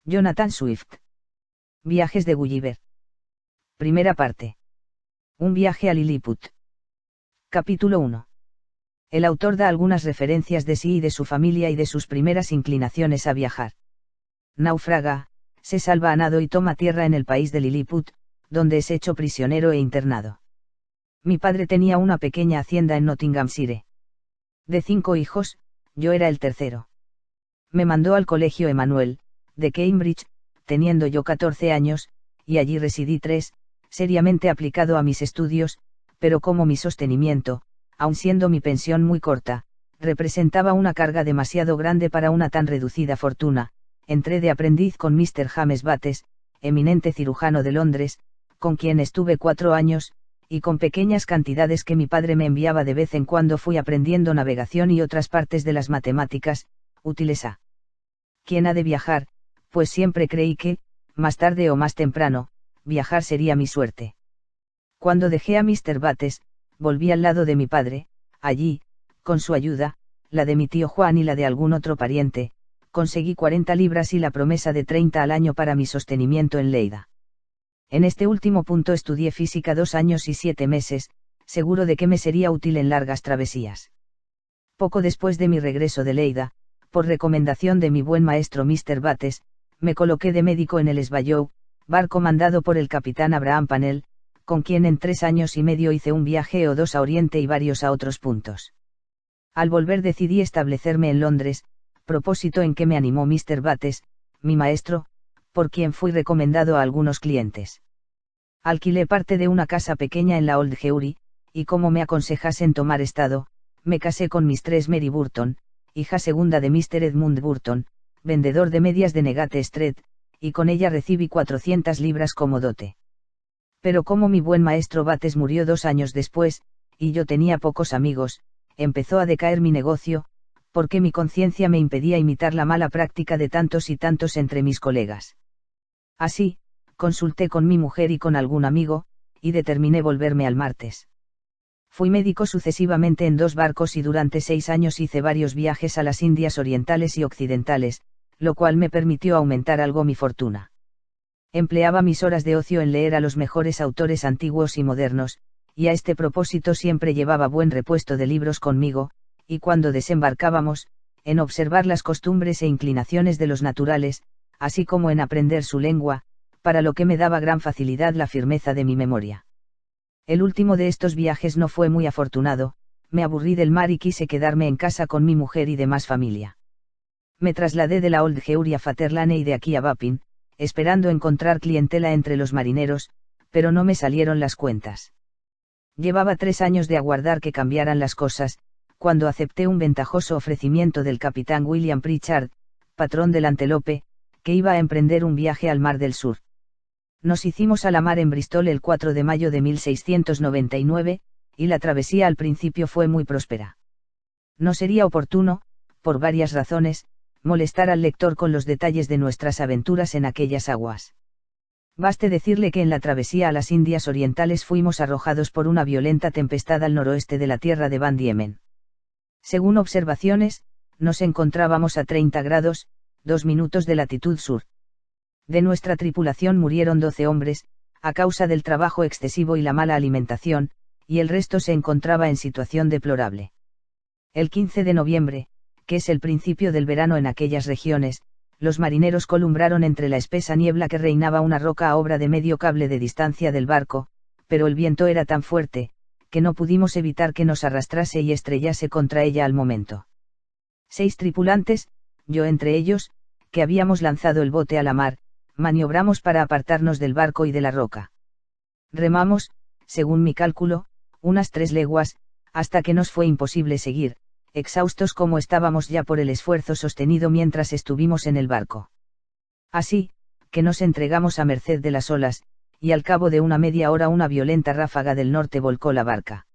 Jonathan Swift. Viajes de Gulliver. Primera parte. Un viaje a Lilliput. Capítulo 1. El autor da algunas referencias de sí y de su familia y de sus primeras inclinaciones a viajar. Naufraga, se salva a nado y toma tierra en el país de Lilliput, donde es hecho prisionero e internado. Mi padre tenía una pequeña hacienda en Nottinghamshire. De 5 hijos, yo era el tercero. Me mandó al colegio Emanuel, de Cambridge, teniendo yo 14 años, y allí residí 3, seriamente aplicado a mis estudios, pero como mi sostenimiento, aun siendo mi pensión muy corta, representaba una carga demasiado grande para una tan reducida fortuna, entré de aprendiz con Mr. James Bates, eminente cirujano de Londres, con quien estuve 4 años, y con pequeñas cantidades que mi padre me enviaba de vez en cuando fui aprendiendo navegación y otras partes de las matemáticas, útiles a quien ha de viajar, pues siempre creí que, más tarde o más temprano, viajar sería mi suerte. Cuando dejé a Mr. Bates, volví al lado de mi padre, allí, con su ayuda, la de mi tío Juan y la de algún otro pariente, conseguí 40 libras y la promesa de 30 al año para mi sostenimiento en Lleida. En este último punto estudié física 2 años y 7 meses, seguro de que me sería útil en largas travesías. Poco después de mi regreso de Lleida, por recomendación de mi buen maestro Mr. Bates, me coloqué de médico en el Svallow, barco mandado por el capitán Abraham Panel, con quien en 3 años y medio hice un viaje o 2 a Oriente y varios a otros puntos. Al volver decidí establecerme en Londres, propósito en que me animó Mr. Bates, mi maestro, por quien fui recomendado a algunos clientes. Alquilé parte de una casa pequeña en la Old Jewry, y como me aconsejasen tomar estado, me casé con Mistress Mary Burton, hija segunda de Mr. Edmund Burton, vendedor de medias de Negate Street, y con ella recibí 400 libras como dote. Pero como mi buen maestro Bates murió 2 años después, y yo tenía pocos amigos, empezó a decaer mi negocio, porque mi conciencia me impedía imitar la mala práctica de tantos y tantos entre mis colegas. Así, consulté con mi mujer y con algún amigo, y determiné volverme al martes. Fui médico sucesivamente en 2 barcos y durante 6 años hice varios viajes a las Indias orientales y occidentales, lo cual me permitió aumentar algo mi fortuna. Empleaba mis horas de ocio en leer a los mejores autores antiguos y modernos, y a este propósito siempre llevaba buen repuesto de libros conmigo, y cuando desembarcábamos, en observar las costumbres e inclinaciones de los naturales, así como en aprender su lengua, para lo que me daba gran facilidad la firmeza de mi memoria. El último de estos viajes no fue muy afortunado, me aburrí del mar y quise quedarme en casa con mi mujer y demás familia. Me trasladé de la Old Jewry a Faterlane y de aquí a Wapping, esperando encontrar clientela entre los marineros, pero no me salieron las cuentas. Llevaba 3 años de aguardar que cambiaran las cosas, cuando acepté un ventajoso ofrecimiento del capitán William Pritchard, patrón del Antelope, que iba a emprender un viaje al Mar del Sur. Nos hicimos a la mar en Bristol el 4 de mayo de 1699, y la travesía al principio fue muy próspera. No sería oportuno, por varias razones, molestar al lector con los detalles de nuestras aventuras en aquellas aguas. Baste decirle que en la travesía a las Indias Orientales fuimos arrojados por una violenta tempestad al noroeste de la tierra de Van Diemen. Según observaciones, nos encontrábamos a 30 grados, 2 minutos de latitud sur. De nuestra tripulación murieron 12 hombres, a causa del trabajo excesivo y la mala alimentación, y el resto se encontraba en situación deplorable. El 15 de noviembre, que es el principio del verano en aquellas regiones, los marineros columbraron entre la espesa niebla que reinaba una roca a obra de medio cable de distancia del barco, pero el viento era tan fuerte, que no pudimos evitar que nos arrastrase y estrellase contra ella al momento. 6 tripulantes, yo entre ellos, que habíamos lanzado el bote a la mar, maniobramos para apartarnos del barco y de la roca. Remamos, según mi cálculo, unas 3 leguas, hasta que nos fue imposible seguir, exhaustos como estábamos ya por el esfuerzo sostenido mientras estuvimos en el barco. Así, que nos entregamos a merced de las olas, y al cabo de una media hora una violenta ráfaga del norte volcó la barca.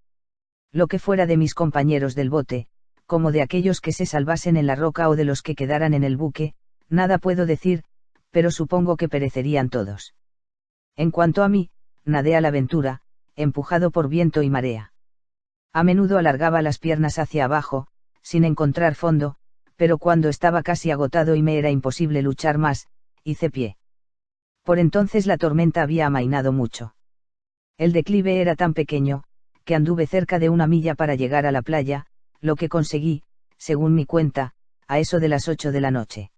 Lo que fuera de mis compañeros del bote, como de aquellos que se salvasen en la roca o de los que quedaran en el buque, nada puedo decir, pero supongo que perecerían todos. En cuanto a mí, nadé a la aventura, empujado por viento y marea. A menudo alargaba las piernas hacia abajo, sin encontrar fondo, pero cuando estaba casi agotado y me era imposible luchar más, hice pie. Por entonces la tormenta había amainado mucho. El declive era tan pequeño, que anduve cerca de 1 milla para llegar a la playa, lo que conseguí, según mi cuenta, a eso de las 8 de la noche.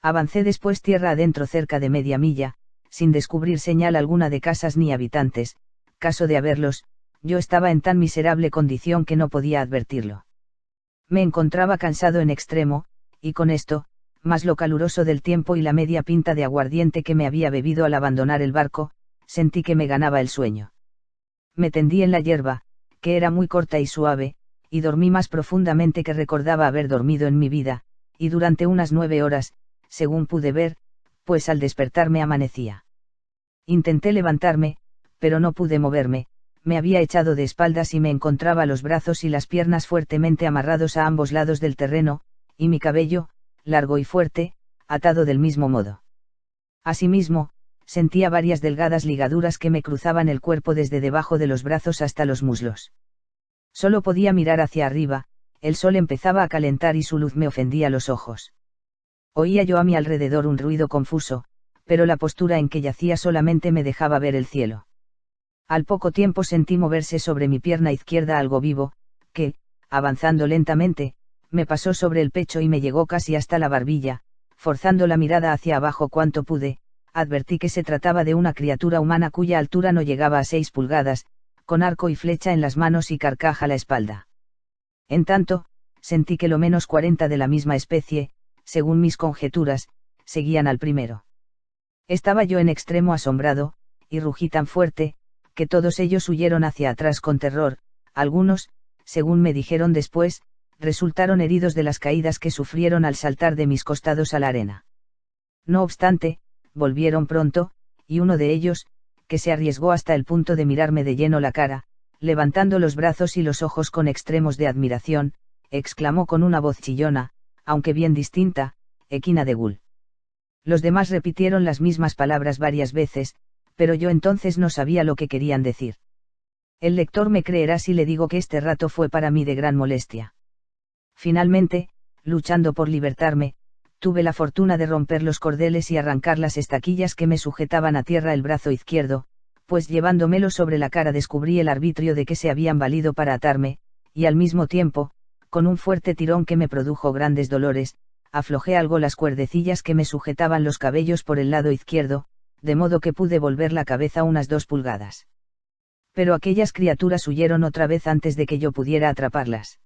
Avancé después tierra adentro cerca de media milla, sin descubrir señal alguna de casas ni habitantes. Caso de haberlos, yo estaba en tan miserable condición que no podía advertirlo. Me encontraba cansado en extremo, y con esto, más lo caluroso del tiempo y la media pinta de aguardiente que me había bebido al abandonar el barco, sentí que me ganaba el sueño. Me tendí en la hierba, que era muy corta y suave, y dormí más profundamente que recordaba haber dormido en mi vida, y durante unas 9 horas, según pude ver, pues al despertarme amanecía. Intenté levantarme, pero no pude moverme, me había echado de espaldas y me encontraba los brazos y las piernas fuertemente amarrados a ambos lados del terreno, y mi cabello, largo y fuerte, atado del mismo modo. Asimismo, sentía varias delgadas ligaduras que me cruzaban el cuerpo desde debajo de los brazos hasta los muslos. Solo podía mirar hacia arriba, el sol empezaba a calentar y su luz me ofendía los ojos. Oía yo a mi alrededor un ruido confuso, pero la postura en que yacía solamente me dejaba ver el cielo. Al poco tiempo sentí moverse sobre mi pierna izquierda algo vivo, que, avanzando lentamente, me pasó sobre el pecho y me llegó casi hasta la barbilla. Forzando la mirada hacia abajo cuanto pude, advertí que se trataba de una criatura humana cuya altura no llegaba a 6 pulgadas, con arco y flecha en las manos y carcaj a la espalda. En tanto, sentí que lo menos 40 de la misma especie, según mis conjeturas, seguían al primero. Estaba yo en extremo asombrado, y rugí tan fuerte, que todos ellos huyeron hacia atrás con terror. Algunos, según me dijeron después, resultaron heridos de las caídas que sufrieron al saltar de mis costados a la arena. No obstante, volvieron pronto, y uno de ellos, que se arriesgó hasta el punto de mirarme de lleno la cara, levantando los brazos y los ojos con extremos de admiración, exclamó con una voz chillona, aunque bien distinta: Equina de Gul. Los demás repitieron las mismas palabras varias veces, pero yo entonces no sabía lo que querían decir. El lector me creerá si le digo que este rato fue para mí de gran molestia. Finalmente, luchando por libertarme, tuve la fortuna de romper los cordeles y arrancar las estaquillas que me sujetaban a tierra el brazo izquierdo, pues llevándomelo sobre la cara descubrí el arbitrio de que se habían valido para atarme, y al mismo tiempo, con un fuerte tirón que me produjo grandes dolores, aflojé algo las cuerdecillas que me sujetaban los cabellos por el lado izquierdo, de modo que pude volver la cabeza unas 2 pulgadas. Pero aquellas criaturas huyeron otra vez antes de que yo pudiera atraparlas.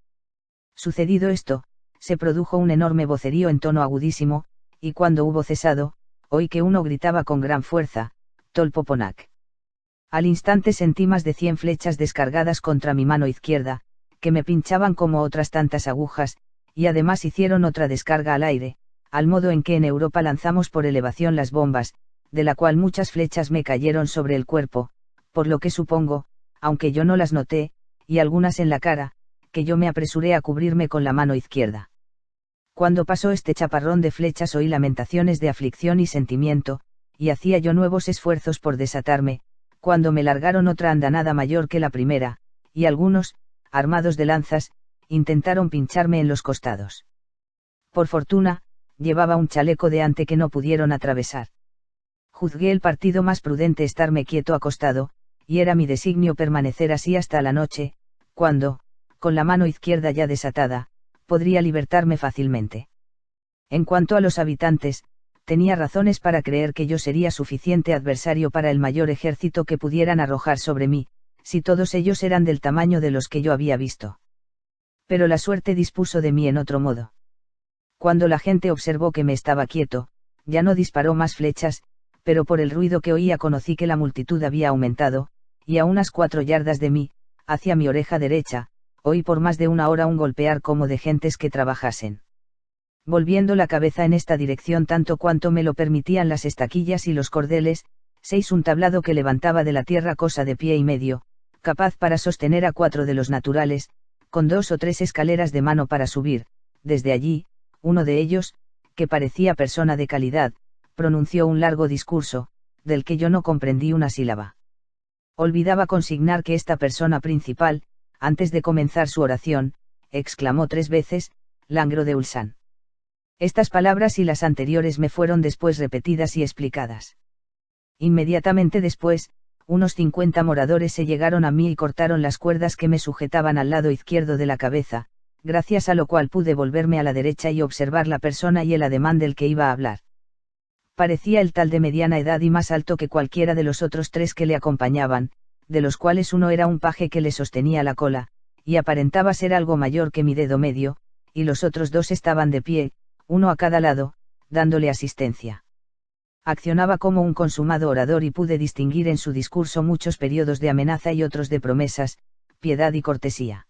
Sucedido esto, se produjo un enorme vocerío en tono agudísimo, y cuando hubo cesado, oí que uno gritaba con gran fuerza: Tolpoponac. Al instante sentí más de 100 flechas descargadas contra mi mano izquierda, que me pinchaban como otras tantas agujas, y además hicieron otra descarga al aire, al modo en que en Europa lanzamos por elevación las bombas, de la cual muchas flechas me cayeron sobre el cuerpo, por lo que supongo, aunque yo no las noté, y algunas en la cara, que yo me apresuré a cubrirme con la mano izquierda. Cuando pasó este chaparrón de flechas oí lamentaciones de aflicción y sentimiento, y hacía yo nuevos esfuerzos por desatarme, cuando me largaron otra andanada mayor que la primera, y algunos, armados de lanzas, intentaron pincharme en los costados. Por fortuna, llevaba un chaleco de ante que no pudieron atravesar. Juzgué el partido más prudente estarme quieto acostado, y era mi designio permanecer así hasta la noche, cuando, con la mano izquierda ya desatada, podría libertarme fácilmente. En cuanto a los habitantes, tenía razones para creer que yo sería suficiente adversario para el mayor ejército que pudieran arrojar sobre mí, si todos ellos eran del tamaño de los que yo había visto. Pero la suerte dispuso de mí en otro modo. Cuando la gente observó que me estaba quieto, ya no disparó más flechas, pero por el ruido que oía conocí que la multitud había aumentado, y a unas 4 yardas de mí, hacia mi oreja derecha, oí por más de 1 hora un golpear como de gentes que trabajasen. Volviendo la cabeza en esta dirección tanto cuanto me lo permitían las estaquillas y los cordeles, 6 un tablado que levantaba de la tierra cosa de 1,5 pies, capaz para sostener a 4 de los naturales, con 2 o 3 escaleras de mano para subir. Desde allí, uno de ellos, que parecía persona de calidad, pronunció un largo discurso, del que yo no comprendí una sílaba. Olvidaba consignar que esta persona principal, antes de comenzar su oración, exclamó 3 veces: Langro de Ulsan. Estas palabras y las anteriores me fueron después repetidas y explicadas. Inmediatamente después, unos 50 moradores se llegaron a mí y cortaron las cuerdas que me sujetaban al lado izquierdo de la cabeza, gracias a lo cual pude volverme a la derecha y observar la persona y el ademán del que iba a hablar. Parecía el tal de mediana edad y más alto que cualquiera de los otros 3 que le acompañaban, de los cuales uno era un paje que le sostenía la cola, y aparentaba ser algo mayor que mi dedo medio, y los otros 2 estaban de pie, uno a cada lado, dándole asistencia. Accionaba como un consumado orador y pude distinguir en su discurso muchos periodos de amenaza y otros de promesas, piedad y cortesía.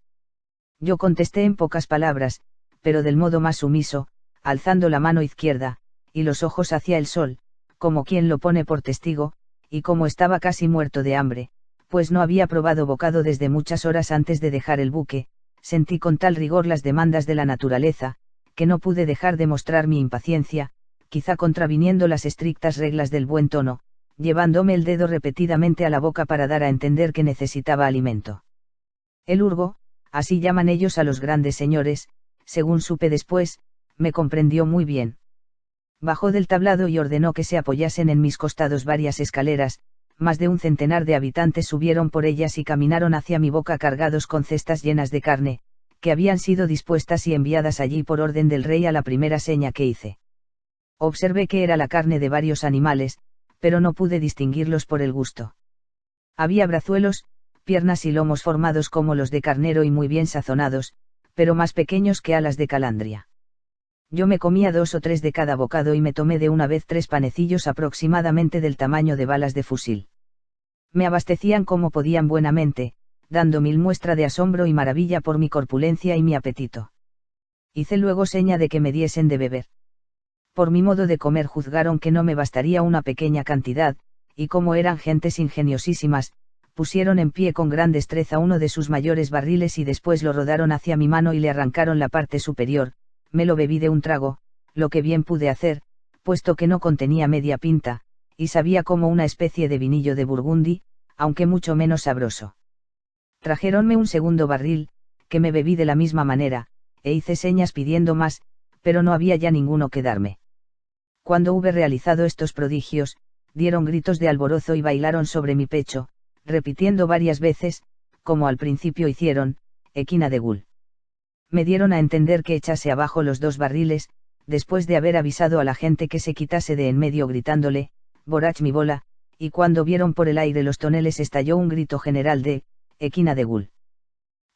Yo contesté en pocas palabras, pero del modo más sumiso, alzando la mano izquierda, y los ojos hacia el sol, como quien lo pone por testigo, y como estaba casi muerto de hambre, pues no había probado bocado desde muchas horas antes de dejar el buque, sentí con tal rigor las demandas de la naturaleza, que no pude dejar de mostrar mi impaciencia, quizá contraviniendo las estrictas reglas del buen tono, llevándome el dedo repetidamente a la boca para dar a entender que necesitaba alimento. El urgo, así llaman ellos a los grandes señores, según supe después, me comprendió muy bien. Bajó del tablado y ordenó que se apoyasen en mis costados varias escaleras, más de un centenar de habitantes subieron por ellas y caminaron hacia mi boca cargados con cestas llenas de carne, que habían sido dispuestas y enviadas allí por orden del rey a la primera seña que hice. Observé que era la carne de varios animales, pero no pude distinguirlos por el gusto. Había brazuelos, piernas y lomos formados como los de carnero y muy bien sazonados, pero más pequeños que alas de calandria. Yo me comía 2 o 3 de cada bocado y me tomé de una vez 3 panecillos aproximadamente del tamaño de balas de fusil. Me abastecían como podían buenamente, dando mil muestra de asombro y maravilla por mi corpulencia y mi apetito. Hice luego seña de que me diesen de beber. Por mi modo de comer juzgaron que no me bastaría una pequeña cantidad, y como eran gentes ingeniosísimas, pusieron en pie con gran destreza uno de sus mayores barriles y después lo rodaron hacia mi mano y le arrancaron la parte superior. Me lo bebí de un trago, lo que bien pude hacer, puesto que no contenía media pinta, y sabía como una especie de vinillo de Burgundy, aunque mucho menos sabroso. Trajéronme un segundo barril, que me bebí de la misma manera, e hice señas pidiendo más, pero no había ya ninguno que darme. Cuando hube realizado estos prodigios, dieron gritos de alborozo y bailaron sobre mi pecho, repitiendo varias veces, como al principio hicieron, Equina de Gul. Me dieron a entender que echase abajo los 2 barriles, después de haber avisado a la gente que se quitase de en medio gritándole, Borach mi bola, y cuando vieron por el aire los toneles estalló un grito general de, Equina de Gul.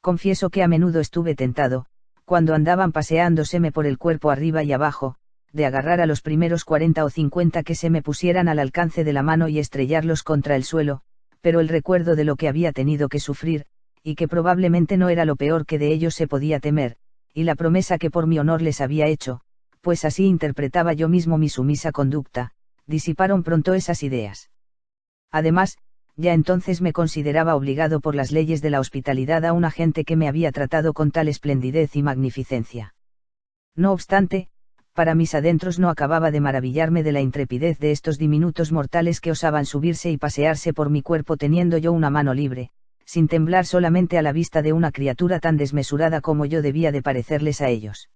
Confieso que a menudo estuve tentado, cuando andaban paseándoseme por el cuerpo arriba y abajo, de agarrar a los primeros 40 o 50 que se me pusieran al alcance de la mano y estrellarlos contra el suelo, pero el recuerdo de lo que había tenido que sufrir, y que probablemente no era lo peor que de ellos se podía temer, y la promesa que por mi honor les había hecho, pues así interpretaba yo mismo mi sumisa conducta, disiparon pronto esas ideas. Además, ya entonces me consideraba obligado por las leyes de la hospitalidad a una gente que me había tratado con tal esplendidez y magnificencia. No obstante, para mis adentros no acababa de maravillarme de la intrepidez de estos diminutos mortales que osaban subirse y pasearse por mi cuerpo teniendo yo una mano libre, sin temblar solamente a la vista de una criatura tan desmesurada como yo debía de parecerles a ellos.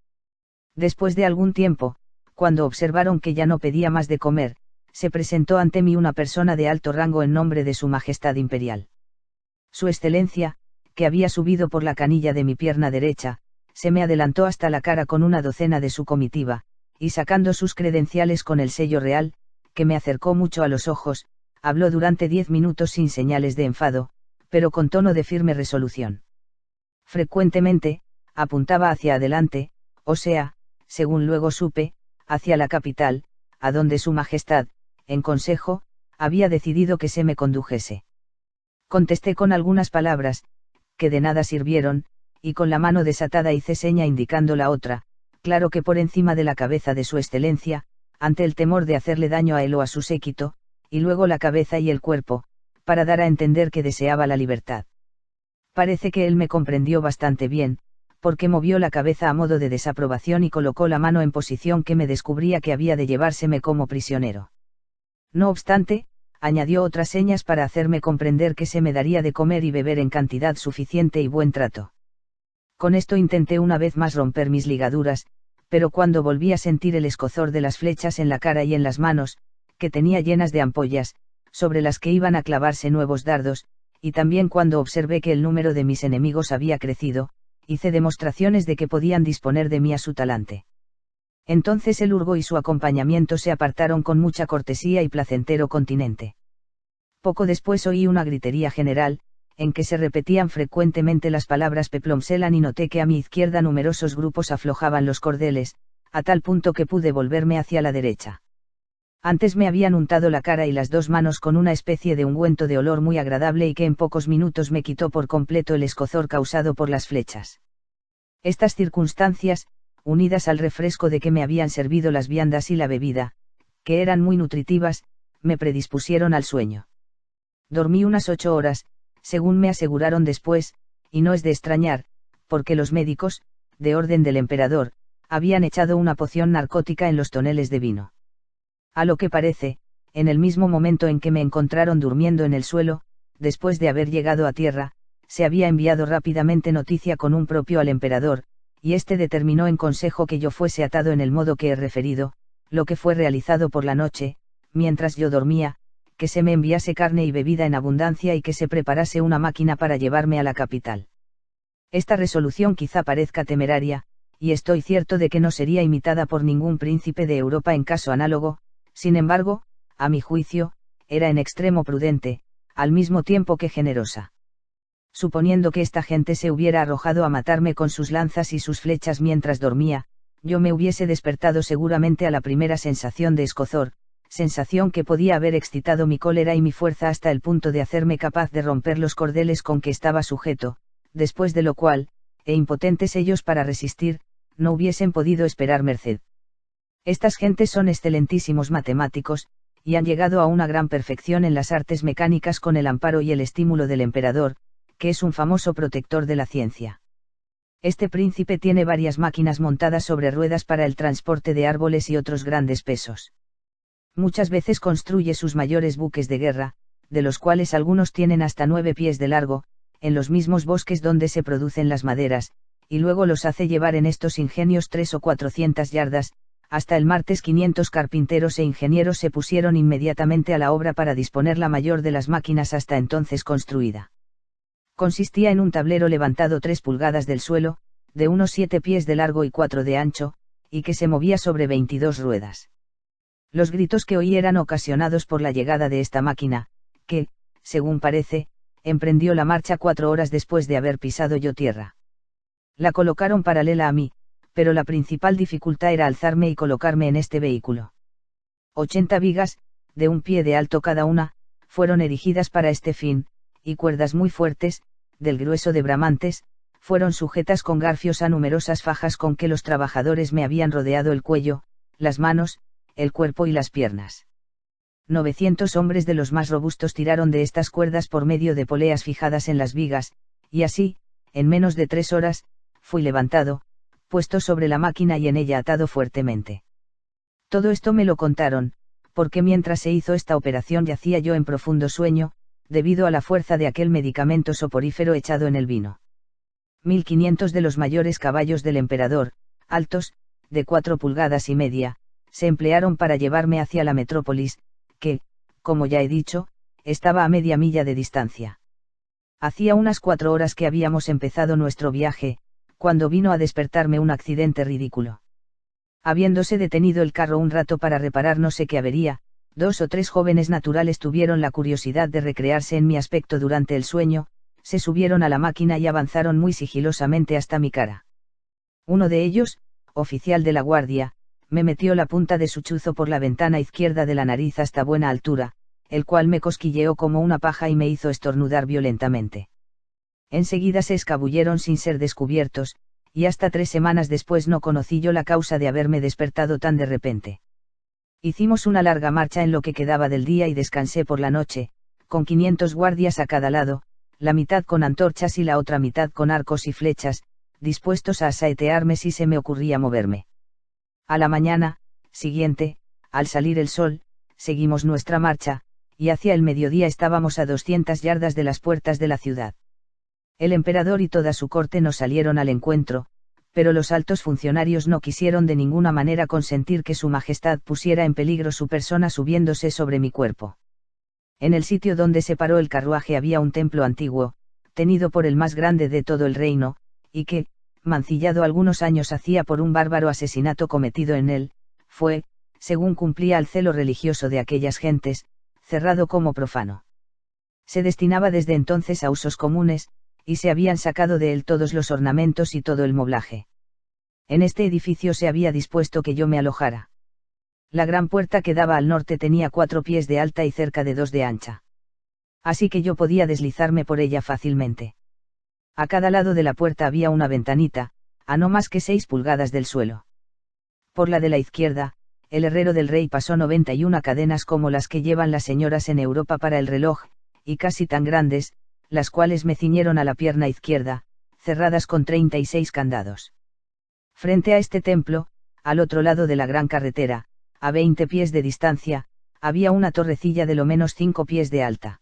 Después de algún tiempo, cuando observaron que ya no pedía más de comer, se presentó ante mí una persona de alto rango en nombre de Su Majestad Imperial. Su Excelencia, que había subido por la canilla de mi pierna derecha, se me adelantó hasta la cara con una docena de su comitiva, y sacando sus credenciales con el sello real, que me acercó mucho a los ojos, habló durante 10 minutos sin señales de enfado, pero con tono de firme resolución. Frecuentemente, apuntaba hacia adelante, o sea, según luego supe, hacia la capital, a donde Su Majestad, en consejo, había decidido que se me condujese. Contesté con algunas palabras, que de nada sirvieron, y con la mano desatada hice seña indicando la otra, claro que por encima de la cabeza de Su Excelencia, ante el temor de hacerle daño a él o a su séquito, y luego la cabeza y el cuerpo, para dar a entender que deseaba la libertad. Parece que él me comprendió bastante bien, porque movió la cabeza a modo de desaprobación y colocó la mano en posición que me descubría que había de llevárseme como prisionero. No obstante, añadió otras señas para hacerme comprender que se me daría de comer y beber en cantidad suficiente y buen trato. Con esto intenté una vez más romper mis ligaduras, pero cuando volví a sentir el escozor de las flechas en la cara y en las manos, que tenía llenas de ampollas, sobre las que iban a clavarse nuevos dardos, y también cuando observé que el número de mis enemigos había crecido, hice demostraciones de que podían disponer de mí a su talante. Entonces el urgo y su acompañamiento se apartaron con mucha cortesía y placentero continente. Poco después oí una gritería general, en que se repetían frecuentemente las palabras Peplomselan, y noté que a mi izquierda numerosos grupos aflojaban los cordeles, a tal punto que pude volverme hacia la derecha. Antes me habían untado la cara y las dos manos con una especie de ungüento de olor muy agradable y que en pocos minutos me quitó por completo el escozor causado por las flechas. Estas circunstancias, unidas al refresco de que me habían servido las viandas y la bebida, que eran muy nutritivas, me predispusieron al sueño. Dormí unas 8 horas, según me aseguraron después, y no es de extrañar, porque los médicos, de orden del emperador, habían echado una poción narcótica en los toneles de vino. A lo que parece, en el mismo momento en que me encontraron durmiendo en el suelo, después de haber llegado a tierra, se había enviado rápidamente noticia con un propio al emperador, y éste determinó en consejo que yo fuese atado en el modo que he referido, lo que fue realizado por la noche, mientras yo dormía, que se me enviase carne y bebida en abundancia y que se preparase una máquina para llevarme a la capital. Esta resolución quizá parezca temeraria, y estoy cierto de que no sería imitada por ningún príncipe de Europa en caso análogo, sin embargo, a mi juicio, era en extremo prudente, al mismo tiempo que generosa. Suponiendo que esta gente se hubiera arrojado a matarme con sus lanzas y sus flechas mientras dormía, yo me hubiese despertado seguramente a la primera sensación de escozor, sensación que podía haber excitado mi cólera y mi fuerza hasta el punto de hacerme capaz de romper los cordeles con que estaba sujeto, después de lo cual, impotentes ellos para resistir, no hubiesen podido esperar merced. Estas gentes son excelentísimos matemáticos, y han llegado a una gran perfección en las artes mecánicas con el amparo y el estímulo del emperador, que es un famoso protector de la ciencia. Este príncipe tiene varias máquinas montadas sobre ruedas para el transporte de árboles y otros grandes pesos. Muchas veces construye sus mayores buques de guerra, de los cuales algunos tienen hasta 9 pies de largo, en los mismos bosques donde se producen las maderas, y luego los hace llevar en estos ingenios 300 o 400 yardas. Hasta el martes 500 carpinteros e ingenieros se pusieron inmediatamente a la obra para disponer la mayor de las máquinas hasta entonces construida. Consistía en un tablero levantado 3 pulgadas del suelo, de unos 7 pies de largo y 4 de ancho, y que se movía sobre 22 ruedas. Los gritos que oí eran ocasionados por la llegada de esta máquina, que, según parece, emprendió la marcha 4 horas después de haber pisado yo tierra. La colocaron paralela a mí, pero la principal dificultad era alzarme y colocarme en este vehículo. 80 vigas, de 1 pie de alto cada una, fueron erigidas para este fin, y cuerdas muy fuertes, del grueso de bramantes, fueron sujetas con garfios a numerosas fajas con que los trabajadores me habían rodeado el cuello, las manos, el cuerpo y las piernas. 900 hombres de los más robustos tiraron de estas cuerdas por medio de poleas fijadas en las vigas, y así, en menos de 3 horas, fui levantado, puesto sobre la máquina y en ella atado fuertemente. Todo esto me lo contaron, porque mientras se hizo esta operación yacía yo en profundo sueño, debido a la fuerza de aquel medicamento soporífero echado en el vino. 1500 de los mayores caballos del emperador, altos, de 4 pulgadas y media, se emplearon para llevarme hacia la metrópolis, que, como ya he dicho, estaba a media milla de distancia. Hacía unas 4 horas que habíamos empezado nuestro viaje, cuando vino a despertarme un accidente ridículo. Habiéndose detenido el carro un rato para reparar no sé qué avería, 2 o 3 jóvenes naturales tuvieron la curiosidad de recrearse en mi aspecto durante el sueño, se subieron a la máquina y avanzaron muy sigilosamente hasta mi cara. Uno de ellos, oficial de la guardia, me metió la punta de su chuzo por la ventana izquierda de la nariz hasta buena altura, el cual me cosquilleó como una paja y me hizo estornudar violentamente. Enseguida se escabulleron sin ser descubiertos, y hasta 3 semanas después no conocí yo la causa de haberme despertado tan de repente. Hicimos una larga marcha en lo que quedaba del día y descansé por la noche, con 500 guardias a cada lado, la mitad con antorchas y la otra mitad con arcos y flechas, dispuestos a asaetearme si se me ocurría moverme. A la mañana siguiente, al salir el sol, seguimos nuestra marcha, y hacia el mediodía estábamos a 200 yardas de las puertas de la ciudad. El emperador y toda su corte nos salieron al encuentro, Pero los altos funcionarios no quisieron de ninguna manera consentir que su majestad pusiera en peligro su persona subiéndose sobre mi cuerpo. En el sitio donde se paró el carruaje había un templo antiguo, tenido por el más grande de todo el reino, y que, mancillado algunos años hacía por un bárbaro asesinato cometido en él, fue, según cumplía al celo religioso de aquellas gentes, cerrado como profano. Se destinaba desde entonces a usos comunes, y se habían sacado de él todos los ornamentos y todo el moblaje. En este edificio se había dispuesto que yo me alojara. La gran puerta que daba al norte tenía 4 pies de alta y cerca de 2 de ancha. Así que yo podía deslizarme por ella fácilmente. A cada lado de la puerta había una ventanita, a no más que 6 pulgadas del suelo. Por la de la izquierda, el herrero del rey pasó 91 cadenas como las que llevan las señoras en Europa para el reloj, y casi tan grandes, las cuales me ciñeron a la pierna izquierda, cerradas con 36 candados. Frente a este templo, al otro lado de la gran carretera, a 20 pies de distancia, había una torrecilla de lo menos 5 pies de alta.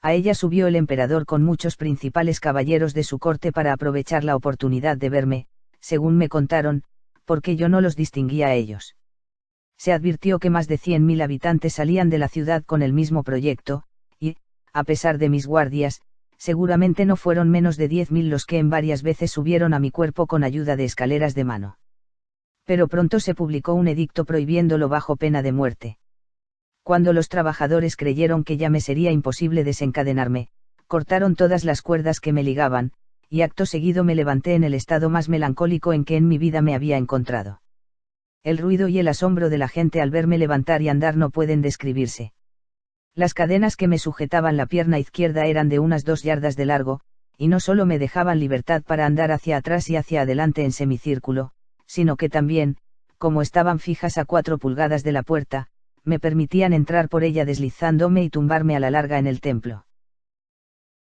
A ella subió el emperador con muchos principales caballeros de su corte para aprovechar la oportunidad de verme, según me contaron, porque yo no los distinguía a ellos. Se advirtió que más de 100.000 habitantes salían de la ciudad con el mismo proyecto, y, a pesar de mis guardias, seguramente no fueron menos de 10.000 los que en varias veces subieron a mi cuerpo con ayuda de escaleras de mano. Pero pronto se publicó un edicto prohibiéndolo bajo pena de muerte. Cuando los trabajadores creyeron que ya me sería imposible desencadenarme, cortaron todas las cuerdas que me ligaban, y acto seguido me levanté en el estado más melancólico en que en mi vida me había encontrado. El ruido y el asombro de la gente al verme levantar y andar no pueden describirse. Las cadenas que me sujetaban la pierna izquierda eran de unas 2 yardas de largo, y no solo me dejaban libertad para andar hacia atrás y hacia adelante en semicírculo, sino que también, como estaban fijas a 4 pulgadas de la puerta, me permitían entrar por ella deslizándome y tumbarme a la larga en el templo.